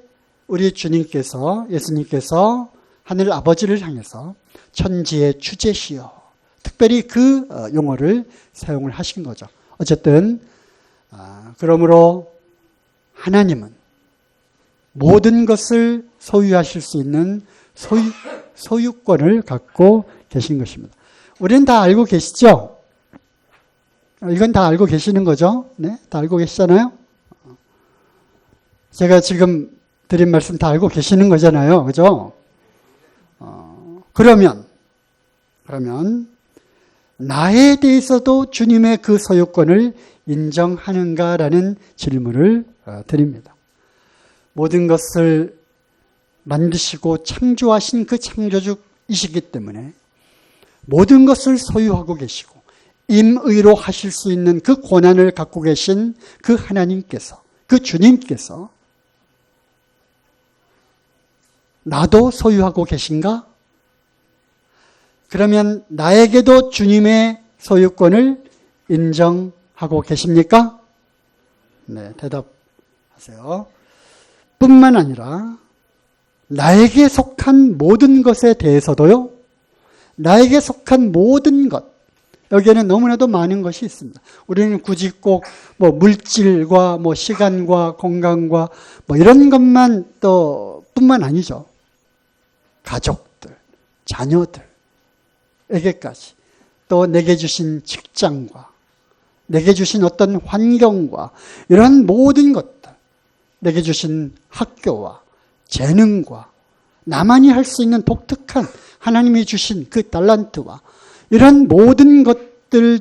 S1: 우리 주님께서 예수님께서 하늘 아버지를 향해서 천지의 주제시여 특별히 그 용어를 사용을 하신 거죠. 어쨌든 그러므로 하나님은 모든 것을 소유하실 수 있는 소유권을 갖고 계신 것입니다. 우리는 다 알고 계시죠? 이건 다 알고 계시는 거죠? 네, 다 알고 계시잖아요? 제가 지금 드린 말씀 다 알고 계시는 거잖아요. 그죠? 그러면 나에 대해서도 주님의 그 소유권을 인정하는가라는 질문을 드립니다. 모든 것을 만드시고 창조하신 그 창조주이시기 때문에 모든 것을 소유하고 계시고 임의로 하실 수 있는 그 권한을 갖고 계신 그 하나님께서, 그 주님께서 나도 소유하고 계신가? 그러면 나에게도 주님의 소유권을 인정하고 계십니까? 네, 대답하세요. 뿐만 아니라 나에게 속한 모든 것에 대해서도요. 나에게 속한 모든 것. 여기에는 너무나도 많은 것이 있습니다. 우리는 굳이 꼭 물질과 시간과 건강과 이런 것만 또 뿐만 아니죠. 가족들, 자녀들에게까지 또 내게 주신 직장과 내게 주신 어떤 환경과 이런 모든 것들, 내게 주신 학교와 재능과 나만이 할 수 있는 독특한 하나님이 주신 그 달란트와 이런 모든 것들에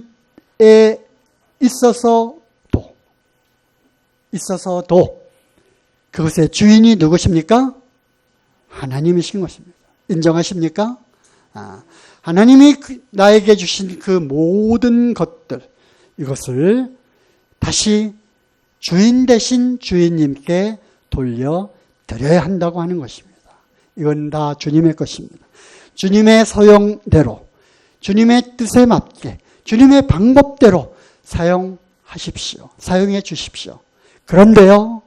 S1: 있어서도 그것의 주인이 누구십니까? 하나님이신 것입니다. 인정하십니까? 하나님이 나에게 주신 그 모든 것들, 이것을 다시 주인 대신 주인님께 돌려드려야 한다고 하는 것입니다. 이건 다 주님의 것입니다. 주님의 소용대로, 주님의 뜻에 맞게, 주님의 방법대로 사용하십시오. 사용해 주십시오. 그런데요,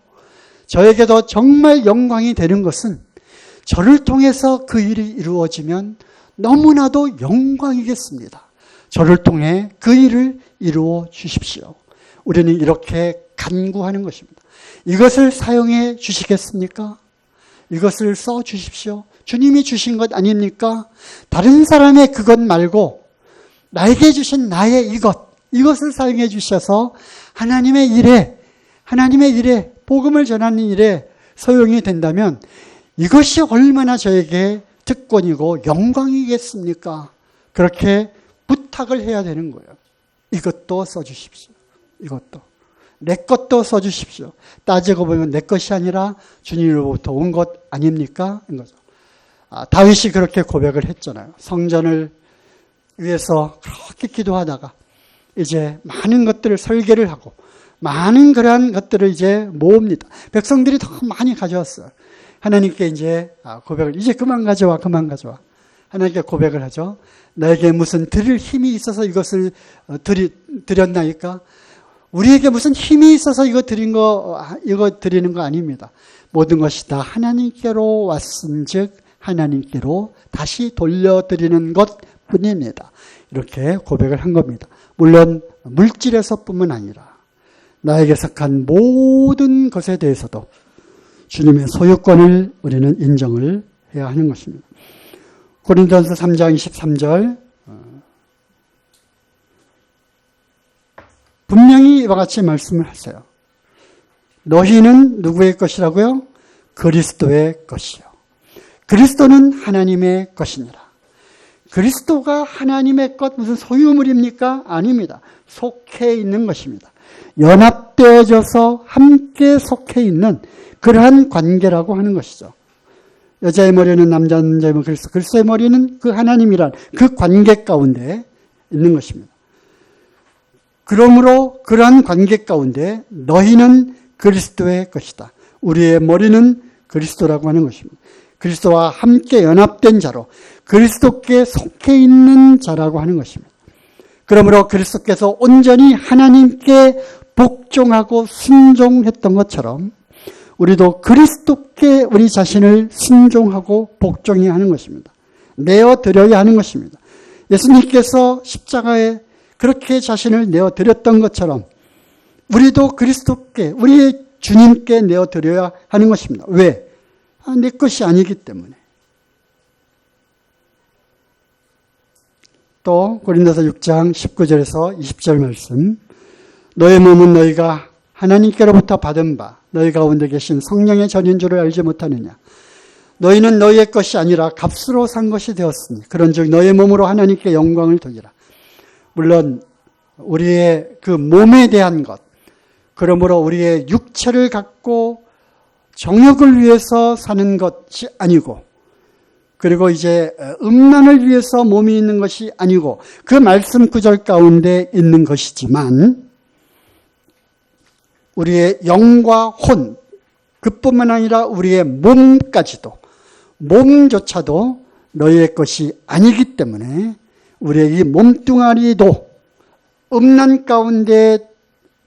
S1: 저에게도 정말 영광이 되는 것은 저를 통해서 그 일이 이루어지면 너무나도 영광이겠습니다. 저를 통해 그 일을 이루어 주십시오. 우리는 이렇게 간구하는 것입니다. 이것을 사용해 주시겠습니까? 이것을 써 주십시오. 주님이 주신 것 아닙니까? 다른 사람의 그것 말고 나에게 주신 나의 이것을 사용해 주셔서 하나님의 일에, 복음을 전하는 일에 소용이 된다면 이것이 얼마나 저에게 특권이고 영광이겠습니까? 그렇게 부탁을 해야 되는 거예요. 이것도 써주십시오. 이것도. 내 것도 써주십시오. 따지고 보면 내 것이 아니라 주님으로부터 온 것 아닙니까? 이거죠. 다윗이 그렇게 고백을 했잖아요. 성전을 위해서 그렇게 기도하다가 이제 많은 것들을 설계를 하고 많은 그러한 것들을 이제 모읍니다. 백성들이 더 많이 가져왔어요. 하나님께 이제 고백을, 이제 그만 가져와. 하나님께 고백을 하죠. 나에게 무슨 드릴 힘이 있어서 이것을 드렸나이까? 우리에게 무슨 힘이 있어서 이거 드리는 거 아닙니다. 모든 것이 다 하나님께로 왔은즉 하나님께로 다시 돌려드리는 것 뿐입니다. 이렇게 고백을 한 겁니다. 물론 물질에서뿐만 아니라 나에게 속한 모든 것에 대해서도 주님의 소유권을 우리는 인정을 해야 하는 것입니다. 고린도전서 3장 23절 분명히 이와 같이 말씀을 하세요. 너희는 누구의 것이라고요? 그리스도의 것이요. 그리스도는 하나님의 것이니라. 그리스도가 하나님의 것 무슨 소유물입니까? 아닙니다. 속해 있는 것입니다. 연합되어져서 함께 속해 있는 그러한 관계라고 하는 것이죠. 여자의 머리는 남자의 머리, 그리스도의 머리는 그 하나님이란 그 관계 가운데 있는 것입니다. 그러므로 그러한 관계 가운데 너희는 그리스도의 것이다. 우리의 머리는 그리스도라고 하는 것입니다. 그리스도와 함께 연합된 자로 그리스도께 속해 있는 자라고 하는 것입니다. 그러므로 그리스도께서 온전히 하나님께 복종하고 순종했던 것처럼 우리도 그리스도께 우리 자신을 순종하고 복종해야 하는 것입니다. 내어드려야 하는 것입니다. 예수님께서 십자가에 그렇게 자신을 내어드렸던 것처럼 우리도 그리스도께, 우리의 주님께 내어드려야 하는 것입니다. 왜? 내 것이 아니기 때문에. 또 고린도서 6장 19절에서 20절 말씀, 너의 몸은 너희가 하나님께로부터 받은 바 너희 가운데 계신 성령의 전인 줄을 알지 못하느냐. 너희는 너희의 것이 아니라 값으로 산 것이 되었으니 그런즉 너의 몸으로 하나님께 영광을 돌리라. 물론 우리의 그 몸에 대한 것, 그러므로 우리의 육체를 갖고 정욕을 위해서 사는 것이 아니고, 그리고 이제 음란을 위해서 몸이 있는 것이 아니고 그 말씀 구절 가운데 있는 것이지만 우리의 영과 혼, 그뿐만 아니라 우리의 몸조차도 너희의 것이 아니기 때문에 우리의 이 몸뚱아리도 음란 가운데,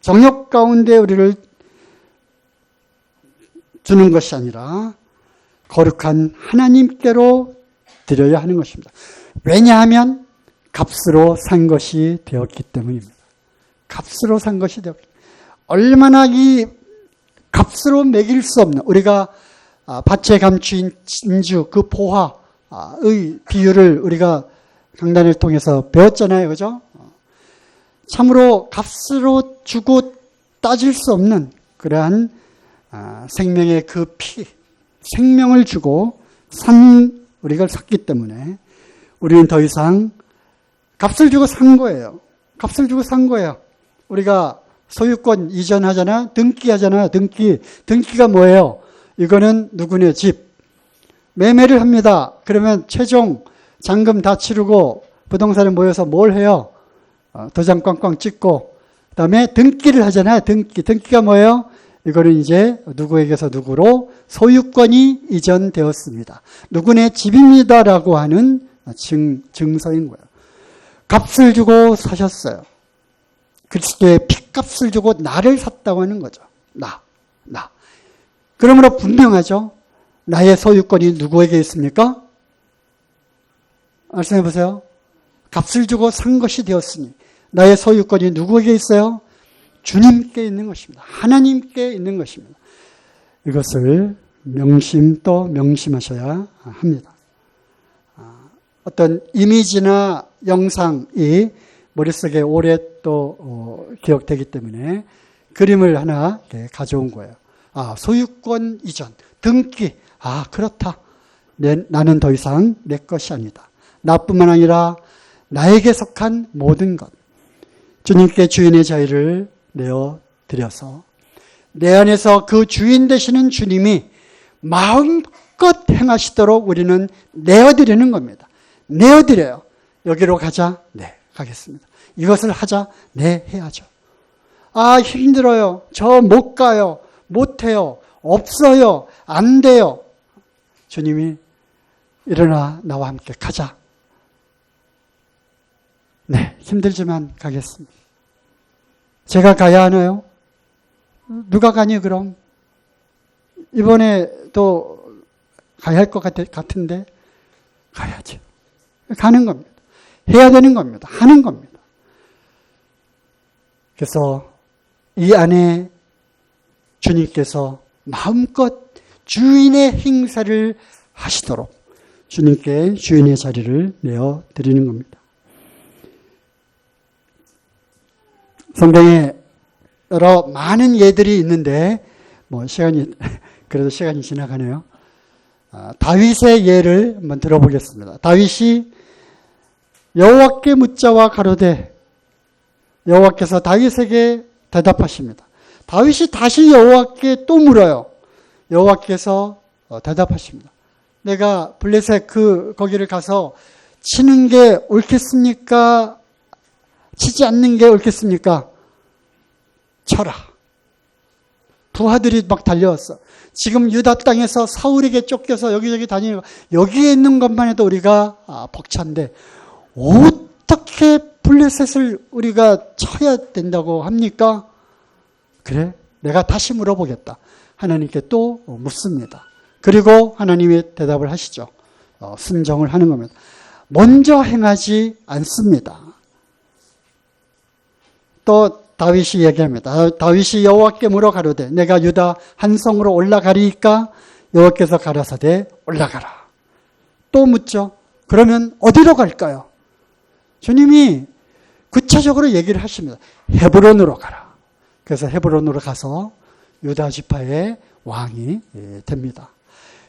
S1: 정욕 가운데 우리를 주는 것이 아니라 거룩한 하나님께로 드려야 하는 것입니다. 왜냐하면 값으로 산 것이 되었기 때문입니다. 값으로 산 것이 되었기 때문에. 얼마나 이 값으로 매길 수 없는, 우리가 밭에 감추인 진주, 그 보화의 비유를 우리가 강단을 통해서 배웠잖아요. 그죠? 참으로 값으로 주고 따질 수 없는 그러한 생명의 그 피, 생명을 주고 우리가 샀기 때문에 우리는 더 이상 값을 주고 산 거예요. 값을 주고 산 거예요. 우리가 소유권 이전하잖아. 등기하잖아. 등기가 뭐예요? 이거는 누구네 집. 매매를 합니다. 그러면 최종 잔금 다 치르고 부동산에 모여서 뭘 해요? 도장 꽝꽝 찍고 그다음에 등기를 하잖아요. 등기가 뭐예요? 이거는 이제 누구에게서 누구로 소유권이 이전되었습니다. 누구네 집입니다라고 하는 증서인 거예요. 값을 주고 사셨어요. 그리스도의 핏값을 주고 나를 샀다고 하는 거죠. 나. 그러므로 분명하죠. 나의 소유권이 누구에게 있습니까? 말씀해 보세요. 값을 주고 산 것이 되었으니 나의 소유권이 누구에게 있어요? 주님께 있는 것입니다. 하나님께 있는 것입니다. 이것을 또 명심하셔야 합니다. 어떤 이미지나 영상이 머릿속에 오래 또 기억되기 때문에 그림을 하나 가져온 거예요. 소유권 이전, 등기. 그렇다. 나는 더 이상 내 것이 아니다. 나뿐만 아니라 나에게 속한 모든 것. 주님께 주인의 자유를 내어드려서 내 안에서 그 주인 되시는 주님이 마음껏 행하시도록 우리는 내어드리는 겁니다. 내어드려요. 여기로 가자. 네, 가겠습니다. 이것을 하자. 네, 해야죠. 힘들어요. 저 못 가요. 못 해요. 없어요. 안 돼요. 주님이 일어나 나와 함께 가자. 네, 힘들지만 가겠습니다. 제가 가야 하나요? 누가 가니 그럼? 이번에 또 가야 할 것 같은데 가야죠. 가는 겁니다. 해야 되는 겁니다. 하는 겁니다. 그래서 이 안에 주님께서 마음껏 주인의 행사를 하시도록 주님께 주인의 자리를 내어드리는 겁니다. 성경에 여러 많은 예들이 있는데 그래도 시간이 지나가네요. 다윗의 예를 한번 들어보겠습니다. 다윗이 여호와께 묻자와 가로되 여호와께서 다윗에게 대답하십니다. 다윗이 다시 여호와께 또 물어요. 여호와께서 대답하십니다. 내가 블레셋 거기를 가서 치는 게 옳겠습니까? 치지 않는 게 옳겠습니까? 쳐라. 부하들이 막 달려왔어. 지금 유다 땅에서 사울에게 쫓겨서 여기저기 다니고 여기에 있는 것만 해도 우리가 벅찬데 어떻게 블레셋을 우리가 쳐야 된다고 합니까? 그래, 내가 다시 물어보겠다. 하나님께 또 묻습니다. 그리고 하나님이 대답을 하시죠. 순종을 하는 겁니다. 먼저 행하지 않습니다. 또 다윗이 얘기합니다. 다윗이 여호와께 물어 가로되 내가 유다 한 성으로 올라가리이까? 여호와께서 가라사대 올라가라. 또 묻죠. 그러면 어디로 갈까요? 주님이 구체적으로 얘기를 하십니다. 헤브론으로 가라. 그래서 헤브론으로 가서 유다 지파의 왕이 됩니다.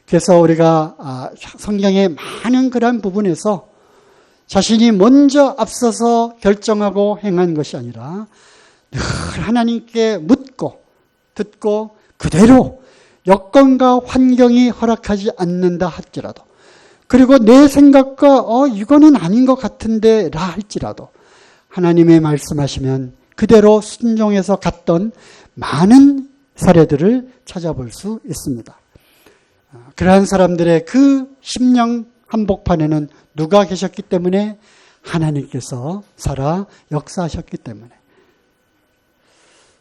S1: 그래서 우리가 성경의 많은 그런 부분에서 자신이 먼저 앞서서 결정하고 행한 것이 아니라 늘 하나님께 묻고 듣고 그대로 여건과 환경이 허락하지 않는다 할지라도 그리고 내 생각과 이거는 아닌 것 같은데 라 할지라도 하나님의 말씀하시면 그대로 순종해서 갔던 많은 사례들을 찾아볼 수 있습니다. 그러한 사람들의 그 심령 한복판에는 누가 계셨기 때문에? 하나님께서 살아 역사하셨기 때문에.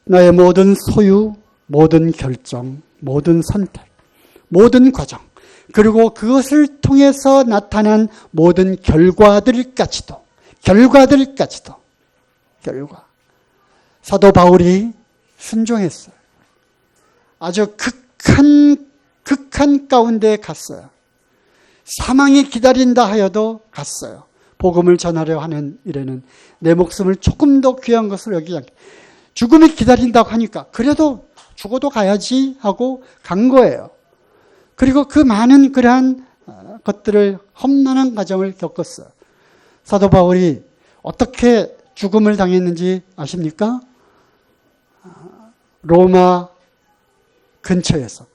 S1: 나의 모든 소유, 모든 결정, 모든 선택, 모든 과정, 그리고 그것을 통해서 나타난 모든 결과들까지도 사도 바울이 순종했어요. 아주 극한 가운데 갔어요. 사망이 기다린다 하여도 갔어요. 복음을 전하려 하는 일에는 내 목숨을 조금 더 귀한 것을 여기지 않게. 죽음이 기다린다고 하니까 그래도 죽어도 가야지 하고 간 거예요. 그리고 그 많은 그러한 것들을 험난한 과정을 겪었어요. 사도 바울이 어떻게 죽음을 당했는지 아십니까? 로마 근처에서.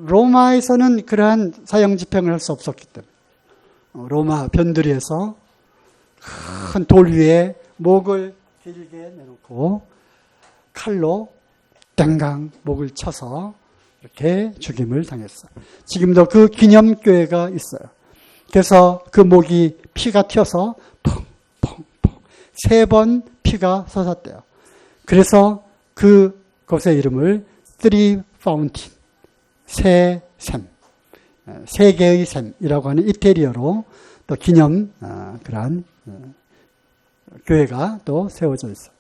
S1: 로마에서는 그러한 사형 집행을 할 수 없었기 때문에 로마 변두리에서 큰 돌 위에 목을 길게 내놓고 칼로 땡강 목을 쳐서 이렇게 죽임을 당했어요. 지금도 그 기념교회가 있어요. 그래서 그 목이 피가 튀어서 펑펑펑 3번 피가 솟았대요. 그래서 그곳의 이름을 Three Fountain, 세 샘, 세 개의 샘이라고 하는 이태리어로 또 기념 그러한 교회가 또 세워져 있어요.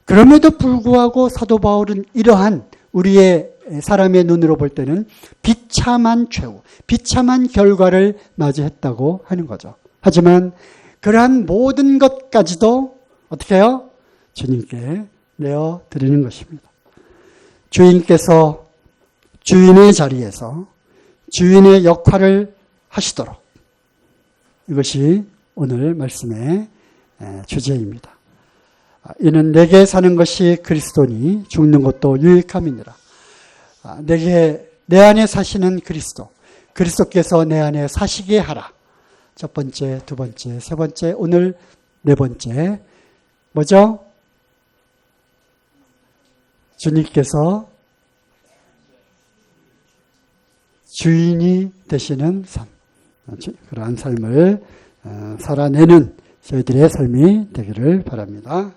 S1: 그럼에도 불구하고 사도 바울은 이러한 우리의 사람의 눈으로 볼 때는 비참한 최후, 비참한 결과를 맞이했다고 하는 거죠. 하지만 그러한 모든 것까지도 어떻게 해요? 주님께 내어드리는 것입니다. 주인께서 주인의 자리에서 주인의 역할을 하시도록, 이것이 오늘 말씀의 주제입니다. 이는 내게 사는 것이 그리스도니 죽는 것도 유익함이니라. 내 안에 사시는 그리스도, 그리스도께서 내 안에 사시게 하라. 첫 번째, 두 번째, 세 번째, 오늘 네 번째. 뭐죠? 주님께서 주인이 되시는 삶, 그러한 삶을 살아내는 저희들의 삶이 되기를 바랍니다.